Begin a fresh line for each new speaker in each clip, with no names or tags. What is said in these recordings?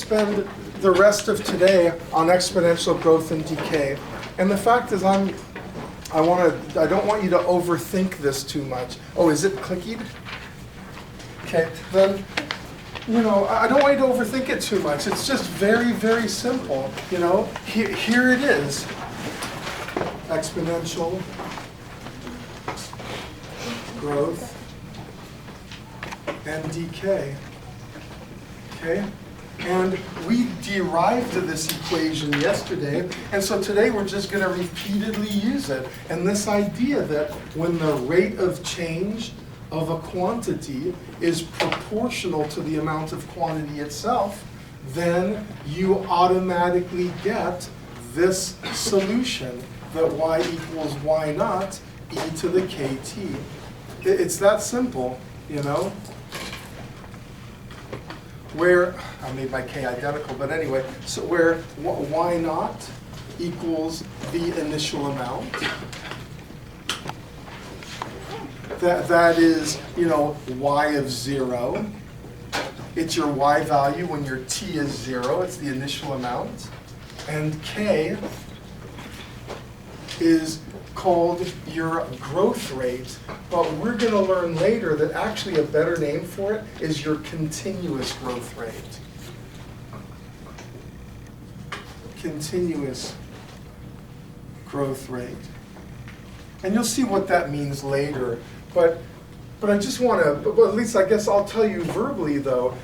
spend the rest of today on exponential growth and decay. And the fact is, I don't want you to overthink this too much. Oh, is it clicky? Okay, then, I don't want you to overthink it too much. It's just very, very simple. Here it is. Exponential growth and decay. Okay? And we derived this equation yesterday, and so today we're just going to repeatedly use it. And this idea that when the rate of change of a quantity is proportional to the amount of quantity itself, then you automatically get this solution, that y equals y naught e to the kt. It's that simple, where, I made my k identical, but anyway, so where y naught equals the initial amount. That is, y of 0. It's your y value when your t is 0. It's the initial amount. And k is called your growth rate. But we're going to learn later that actually a better name for it is your continuous growth rate. Continuous growth rate. And you'll see what that means later. But I just want to, but at least I guess I'll tell you verbally though,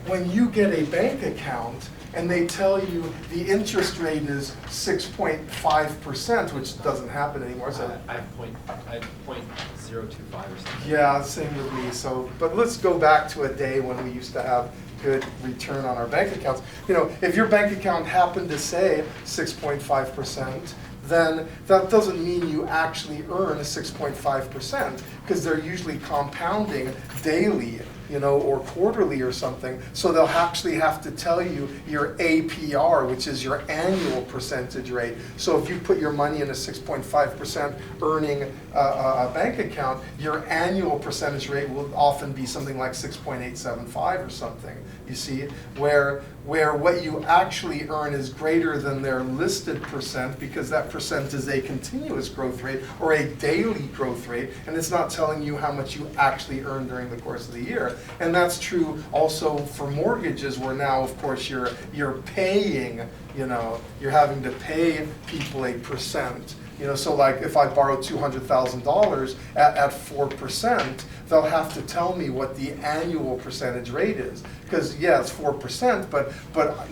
when you get a bank account and they tell you the interest rate is 6.5%, which doesn't happen anymore. So
I have 0.025 or something.
Yeah, same with me. So, but let's go back to a day when we used to have good return on our bank accounts. If your bank account happened to say 6.5%, then that doesn't mean you actually earn 6.5%, because they're usually compounding daily, or quarterly or something. So they'll actually have to tell you your APR, which is your annual percentage rate. So if you put your money in a 6.5% earning bank account, your annual percentage rate will often be something like 6.875 or something. You see, where what you actually earn is greater than their listed percent, because that percent is a continuous growth rate or a daily growth rate, and it's not telling you how much you actually earn during the course of the year. And that's true also for mortgages, where now, of course, you're paying, you're having to pay people a percent. So like if I borrow $200,000 at 4%, they'll have to tell me what the annual percentage rate is. Because yeah, it's 4%, but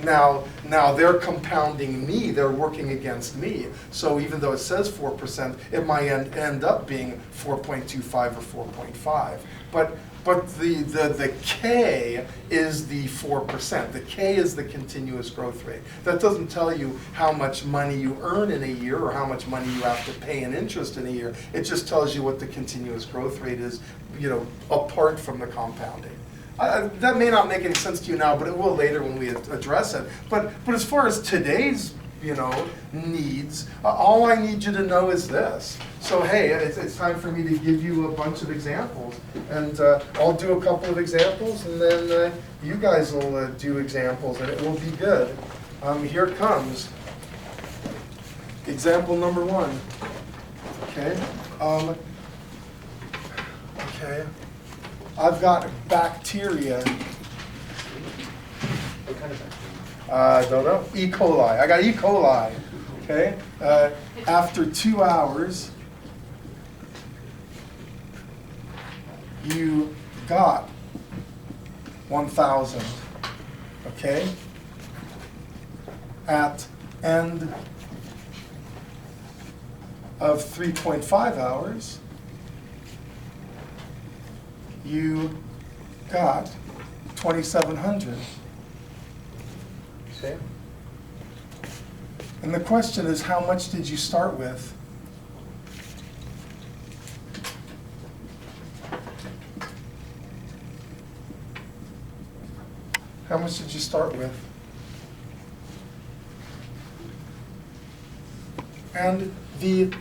now they're compounding me, they're working against me. So even though it says 4%, it might end up being 4.25 or 4.5. But the K is the 4%. The K is the continuous growth rate. That doesn't tell you how much money you earn in a year or how much money you have to pay in interest in a year. It just tells you what the continuous growth rate is, apart from the compounding. That may not make any sense to you now, but it will later when we address it. But as far as today's needs, all I need you to know is this. So hey, it's time for me to give you a bunch of examples, and I'll do a couple of examples, and then you guys will do examples, and it will be good. Here it comes. Example number 1. Okay. Okay. I've got bacteria.
What kind of bacteria?
I don't know. E. coli. I got E. coli. Okay. After 2 hours, you got 1,000. Okay. At end of 3.5 hours, you got 2,700. Okay. And the question is, how much did you start with? How much did you start with? And the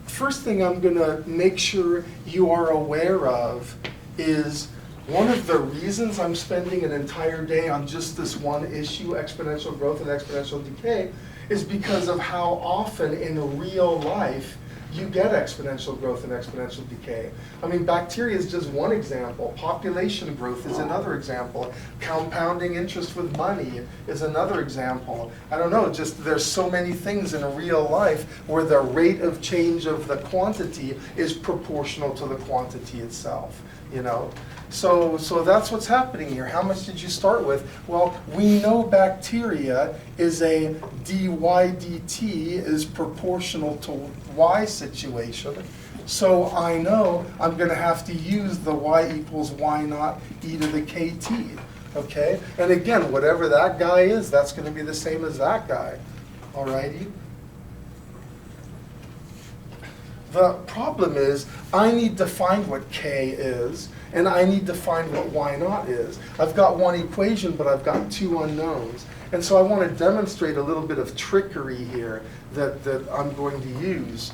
first thing I'm going to make sure you are aware of is One of the reasons I'm spending an entire day on just this one issue, exponential growth and exponential decay, is because of how often in real life you get exponential growth and exponential decay. I mean, bacteria is just one example. Population growth is another example. Compounding interest with money is another example. I don't know, just there's so many things in real life where the rate of change of the quantity is proportional to the quantity itself, you know? So that's what's happening here. How much did you start with? Well, we know bacteria is a dy dt is proportional to y situation. So I know I'm going to have to use the y equals y naught e to the kt. Okay? And again, whatever that guy is, that's going to be the same as that guy. Alrighty? The problem is I need to find what k is, and I need to find what y naught is. I've got one equation, but I've got two unknowns. And so I want to demonstrate a little bit of trickery here that I'm going to use.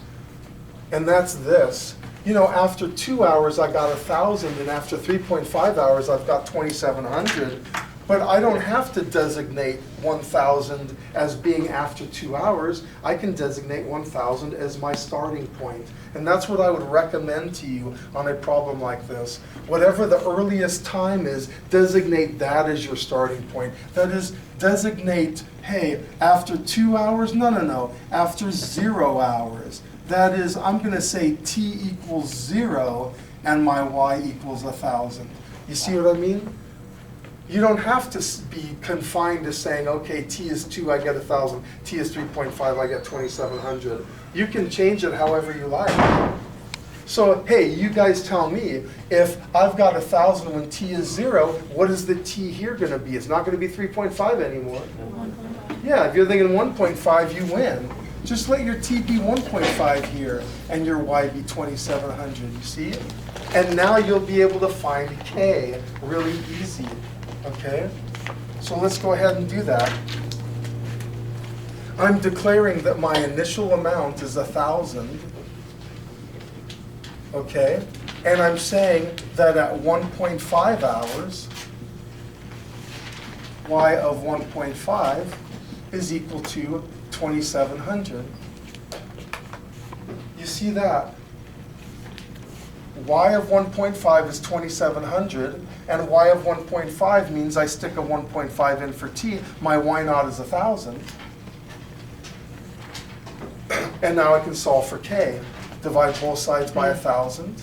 And that's this. You know, after 2 hours, I got 1,000, and after 3.5 hours, I've got 2,700. But I don't have to designate 1,000 as being after 2 hours. I can designate 1,000 as my starting point. And that's what I would recommend to you on a problem like this. Whatever the earliest time is, designate that as your starting point. That is, designate, hey, after 2 hours? No. After 0 hours. That is, I'm going to say t equals 0 and my y equals 1,000. You see what I mean? You don't have to be confined to saying, okay, t is 2, I get 1,000. T is 3.5, I get 2,700. You can change it however you like. So, hey, you guys tell me, if I've got 1,000 when t is 0, what is the t here going to be? It's not going to be 3.5 anymore. Yeah, if you're thinking 1.5, you win. Just let your t be 1.5 here, and your y be 2,700, you see? And now you'll be able to find k really easy. Okay, so let's go ahead and do that. I'm declaring that my initial amount is 1,000. Okay, and I'm saying that at 1.5 hours, y of 1.5 is equal to 2,700. You see that? Y of 1.5 is 2,700, and y of 1.5 means I stick a 1.5 in for t. My y naught is 1,000. And now I can solve for k. Divide both sides by 1,000.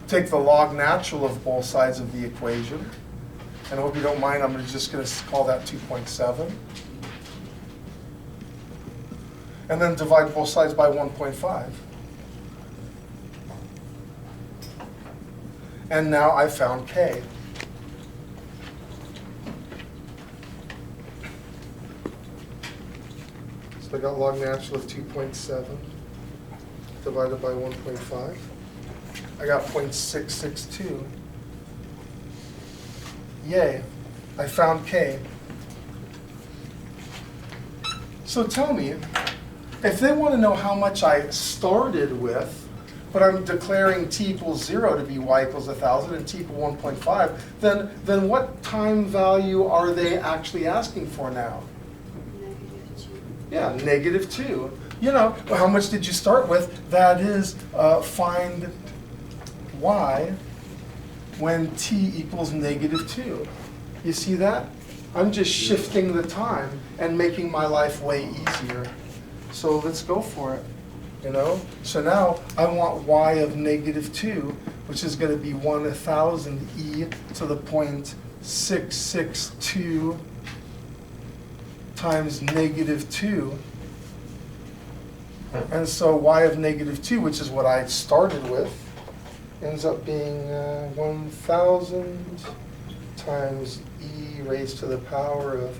Take the log natural of both sides of the equation. And I hope you don't mind, I'm just going to call that 2.7. And then divide both sides by 1.5. And now I found k. So I got log natural of 2.7 divided by 1.5. I got 0.662. Yay, I found k. So tell me, if they want to know how much I started with, but I'm declaring t equals 0 to be y equals 1,000 and t equals 1.5, then what time value are they actually asking for now? -2. Yeah, -2. You know, how much did you start with? That is, find y when t equals -2. You see that? I'm just shifting the time and making my life way easier. So let's go for it, you know? So now I want y of -2, which is going to be 1,000 e to the 0.662 times -2. And so y of -2, which is what I started with, ends up being 1,000 times e raised to the power of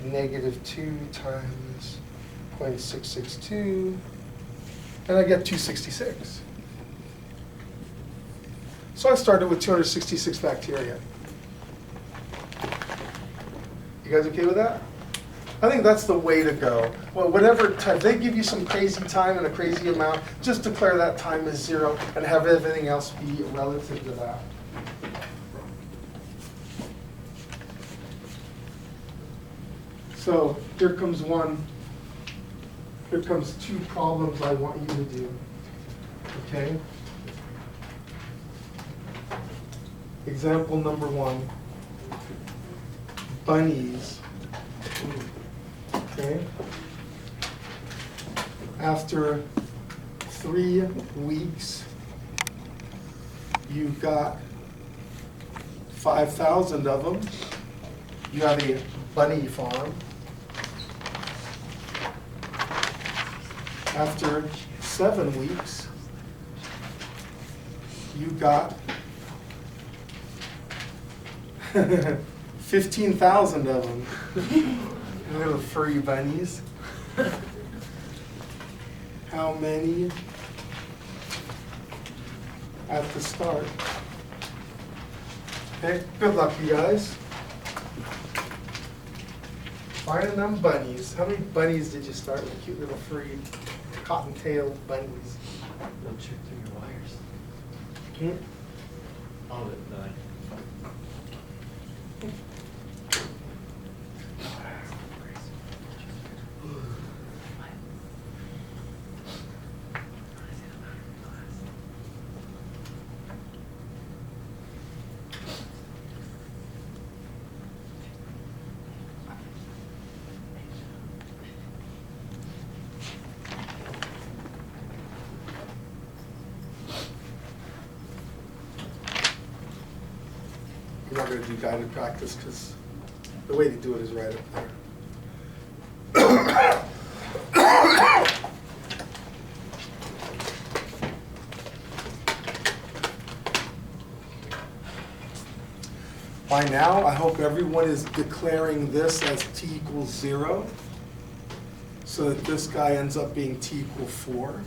-2 times 0.662, and I get 266. So I started with 266 bacteria. You guys okay with that? I think that's the way to go. Well, whatever time, they give you some crazy time and a crazy amount, just declare that time as 0 and have everything else be relative to that. So here comes one. Here comes 2 problems I want you to do. Okay? Example number 1. Bunnies. Okay? After 3 weeks, you've got 5,000 of them. You have a bunny farm. After 7 weeks, you got 15,000 of them. Little furry bunnies. How many at the start? Okay, good luck, you guys. Finding them bunnies. How many bunnies did you start with? Cute little furry cotton-tailed bunnies.
Don't check through your wires. All of it, nine.
I'm not going to do guided practice because the way to do it is right up there. By now, I hope everyone is declaring this as t equals 0, so that this guy ends up being t equal 4.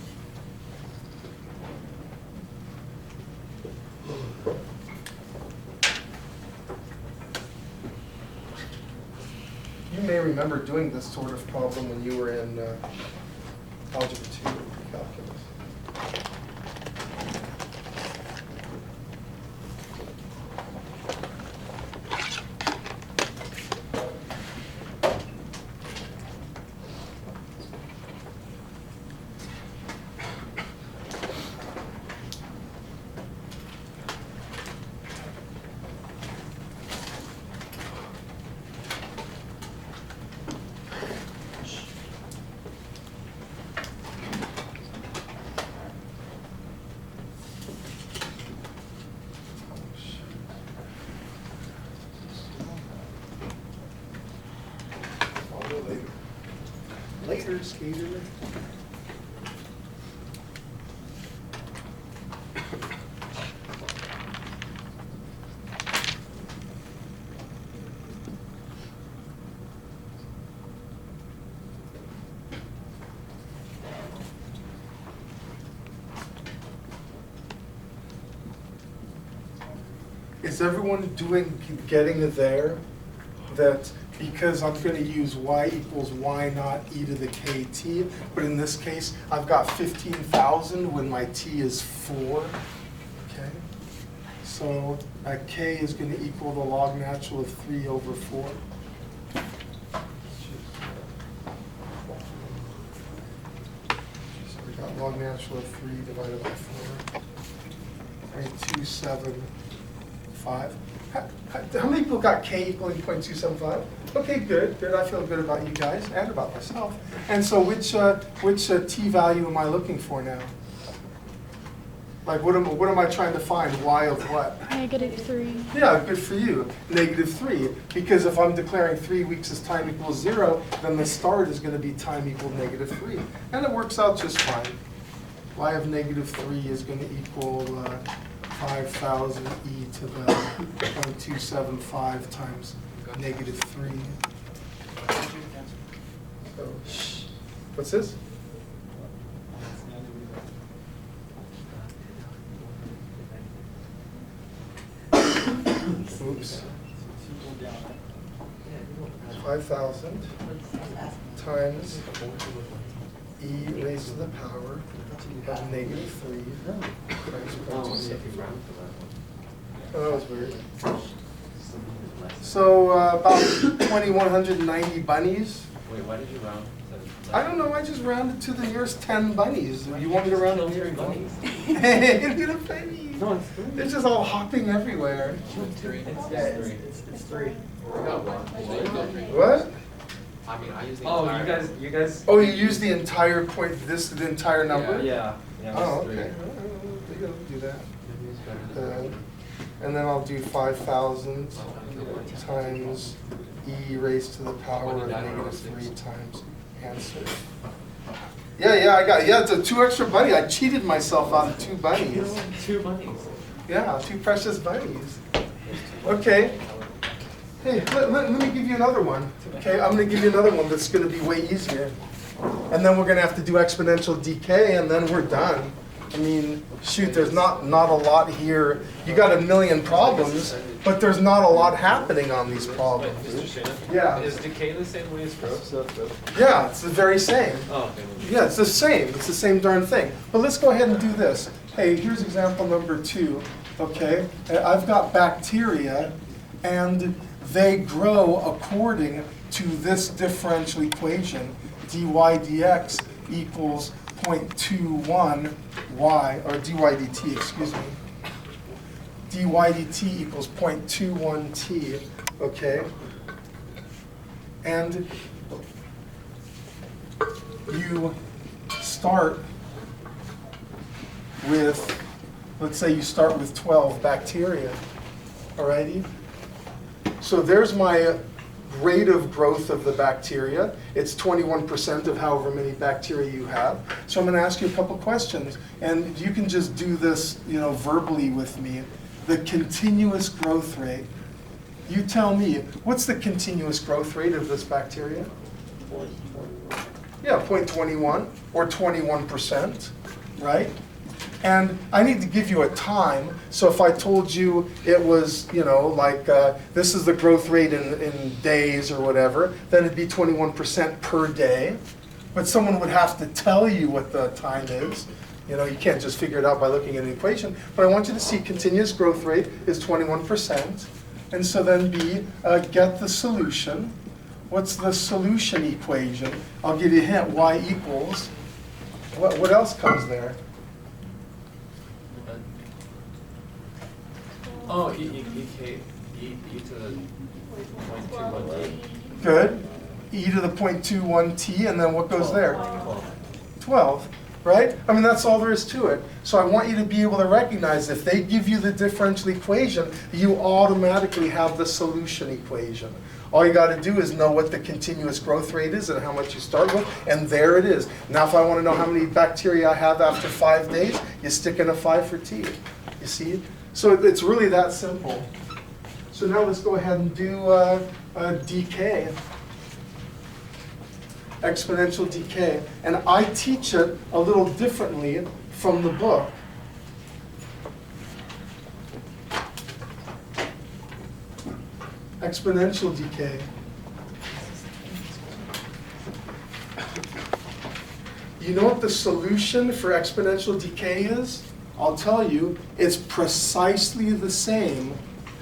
You may remember doing this sort of problem when you were in Algebra 2 calculus. Later, skater. Is everyone getting there? That because I'm going to use y equals y naught e to the kt, but in this case, I've got 15,000 when my t is 4. Okay, so k is going to equal the log natural of 3 over 4. So we got log natural of 3 divided by 4. 0.275. How many people got k equaling 0.275? Okay, good. I feel good about you guys and about myself. And so which t value am I looking for now? Like what am I trying to find? Y of what?
-3.
Yeah, good for you. -3. Because if I'm declaring 3 weeks as time equals 0, then the start is going to be time equal -3. And it works out just fine. Y of -3 is going to equal 5,000 e to the 0.275 times -3. So, what's this? Oops. 5,000 times e raised to the power of negative 3 times 0.27. Oh, that was weird. So about 2,190 bunnies.
Wait, why did you round?
I don't know, I just rounded to the nearest 10 bunnies. You want me to round it
Kill
here?
3 bunnies.
Hey, look at the bunnies.
No, it's 3.
They're just all hopping everywhere.
It's 3.
It's 3.
What?
I mean, I use the
Oh,
entire.
you guys.
Oh, you use the entire point, the entire number?
Yeah.
Oh,
it's 3.
okay. You do that. And then I'll do 5,000 times e raised to the power of negative 3 times answer. Yeah, I got it. Yeah, it's a 2 extra bunny. I cheated myself out of 2 bunnies.
2 bunnies.
Yeah, 2 precious bunnies. Okay. Hey, let me give you another one. Okay, I'm going to give you another one that's going to be way easier. And then we're going to have to do exponential decay, and then we're done. I mean, shoot, there's not a lot here. You got a million problems, but there's not a lot happening on these problems.
Mr. Shannon?
Yeah.
Is decay the same way as growth?
Yeah, it's the very same.
Oh, okay.
Yeah, it's the same. It's the same darn thing. But let's go ahead and do this. Hey, here's example number 2. Okay, I've got bacteria, and they grow according to this differential equation, dy dx equals 0.21 y, or dy dt, excuse me. dy dt equals 0.21 t, okay? And you start with, let's say you start with 12 bacteria, alrighty? So there's my rate of growth of the bacteria. It's 21% of however many bacteria you have. So I'm going to ask you a couple questions, and you can just do this, verbally with me. The continuous growth rate. You tell me, what's the continuous growth rate of this bacteria? Yeah, 0.21 or 21%, right? And I need to give you a time. So if I told you it was, this is the growth rate in days or whatever, then it'd be 21% per day. But someone would have to tell you what the time is. You can't just figure it out by looking at an equation. But I want you to see continuous growth rate is 21%. And so then B, get the solution. What's the solution equation? I'll give you a hint, y equals. What else comes there?
Oh, e to the 0.21 t.
Good. E to the 0.21 t, and then what goes there? 12, right? I mean, that's all there is to it. So I want you to be able to recognize if they give you the differential equation, you automatically have the solution equation. All you got to do is know what the continuous growth rate is and how much you start with, and there it is. Now if I want to know how many bacteria I have after 5 days, you stick in a 5 for t. You see? So it's really that simple. So now let's go ahead and do decay. Exponential decay. And I teach it a little differently from the book. Exponential decay. You know what the solution for exponential decay is? I'll tell you, it's precisely the same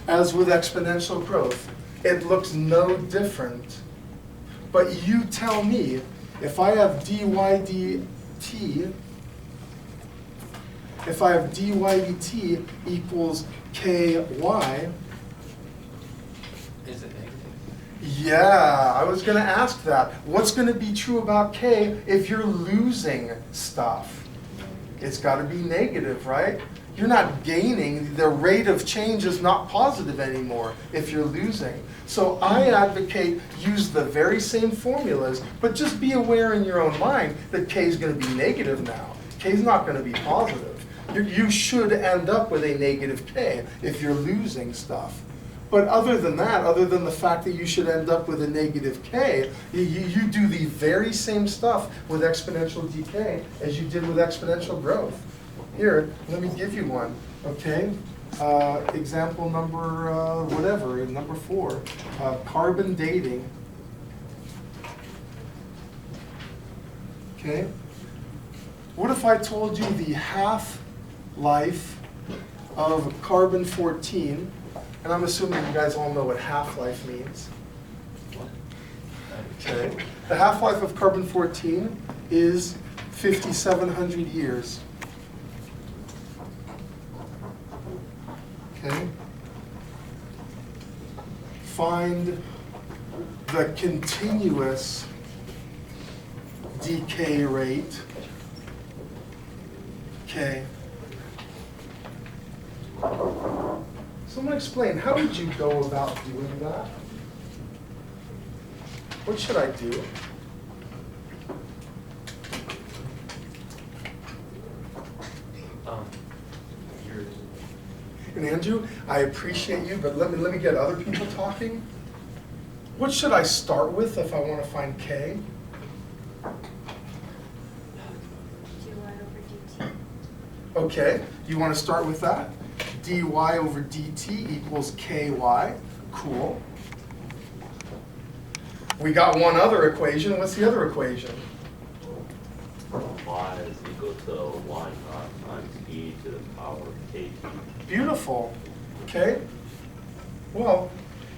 as with exponential growth. It looks no different. But you tell me, if I have dy dt, if I have dy dt equals ky,
Is it negative?
yeah, I was going to ask that. What's going to be true about k if you're losing stuff? It's got to be negative, right? You're not gaining. The rate of change is not positive anymore if you're losing. So I advocate use the very same formulas, but just be aware in your own mind that k is going to be negative now. K is not going to be positive. You should end up with a negative k if you're losing stuff. But other than that, other than the fact that you should end up with a negative k, you do the very same stuff with exponential decay as you did with exponential growth. Here, let me give you one, okay? Example number, whatever, number 4, carbon dating. Okay? What if I told you the half-life of carbon-14, and I'm assuming you guys all know what half-life means. Okay. The half-life of carbon-14 is 5,700 years. Okay. Find the continuous decay rate. Okay. Someone explain, how would you go about doing that? What should I do?
Yours.
And Andrew, I appreciate you, but let me get other people talking. What should I start with if I want to find K? Okay, you want to start with that? dy over dt equals ky. Cool. We got one other equation. What's the other equation?
Y is equal to y naught times e to the power of kt.
Beautiful. Okay. Well,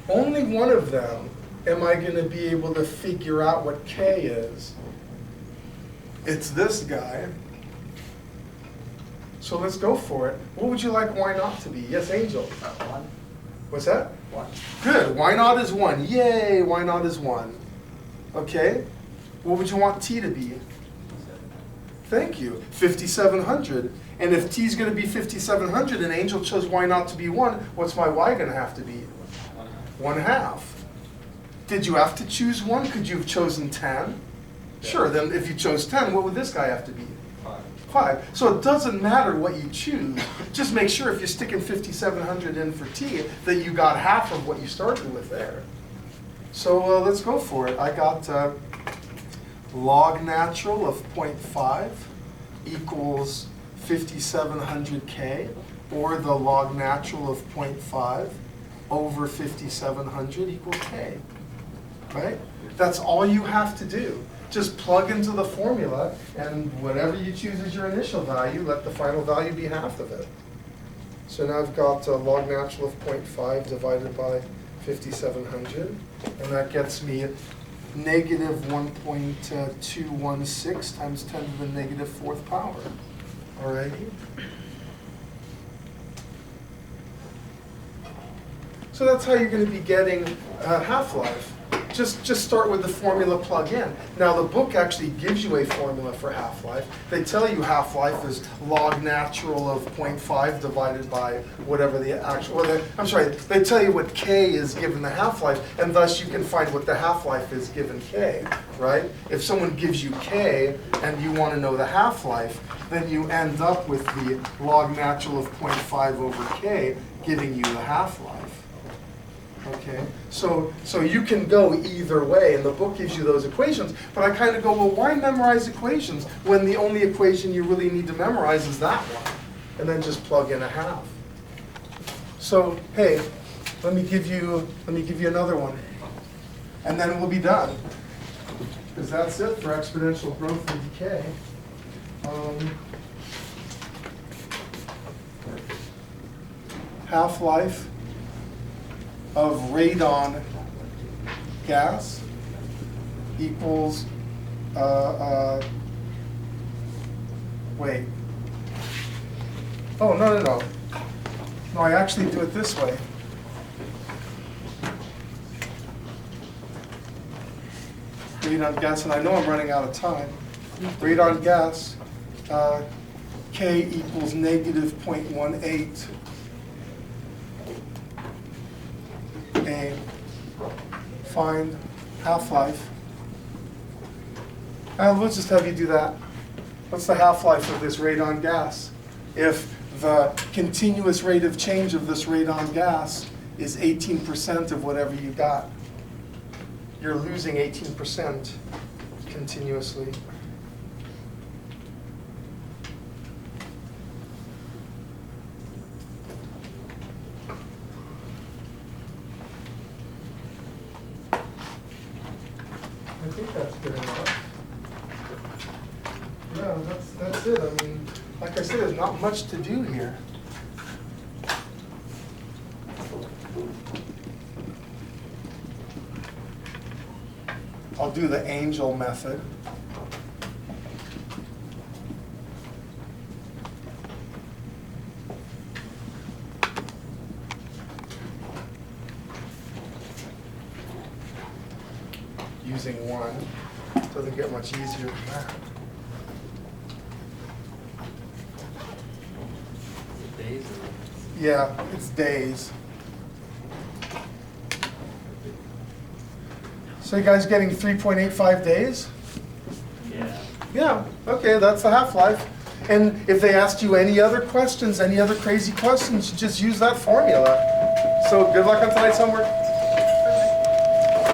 only one of them am I going to be able to figure out what k is. It's this guy. So let's go for it. What would you like y naught to be? Yes, Angel.
1.
What's that?
1.
Good. Y naught is 1. Yay, y naught is 1. Okay. What would you want t to be? Thank you. 5,700. And if t is going to be 5,700 and Angel chose y naught to be 1, what's my y going to have to be? 1/2. Did you have to choose 1? Could you have chosen 10? Sure. Then if you chose 10, what would this guy have to be? 5. So it doesn't matter what you choose. Just make sure if you're sticking 5,700 in for t that you got half of what you started with there. So let's go for it. I got log natural of 0.5 equals 5,700k, or the log natural of 0.5 over 5,700 equals k. Right? That's all you have to do. Just plug into the formula, and whatever you choose as your initial value, let the final value be half of it. So now I've got log natural of 0.5 divided by 5,700, and that gets me negative 1.216 times 10 to the negative 4th power. Alrighty? So that's how you're going to be getting half-life. Just start with the formula, plug in. Now the book actually gives you a formula for half-life. They tell you half-life is log natural of 0.5 divided by whatever the actual, they tell you what k is given the half-life, and thus you can find what the half-life is given k, right? If someone gives you k and you want to know the half-life, then you end up with the log natural of 0.5 over k giving you the half-life. Okay, so you can go either way, and the book gives you those equations, but I kind of go, well, why memorize equations when the only equation you really need to memorize is that one? And then just plug in a half. So, hey, let me give you another one, and then we'll be done. Because that's it for exponential growth and decay. Half-life of radon gas equals, wait. Oh, no. No, I actually do it this way. Radon gas, and I know I'm running out of time. Radon gas, K equals negative 0.18. And find half-life. And let's just have you do that. What's the half-life of this radon gas? If the continuous rate of change of this radon gas is 18% of whatever you got, you're losing 18% continuously. think that's good enough. Yeah, that's it. I mean, like I said, there's not much to do here. I'll do the angel method. Using one doesn't get much easier than that.
Days
Yeah, it's days. So you guys getting 3.85 days?
Yeah.
Yeah, okay, that's the half-life. And if they asked you any other questions, any other crazy questions, just use that formula. So good luck on tonight's homework.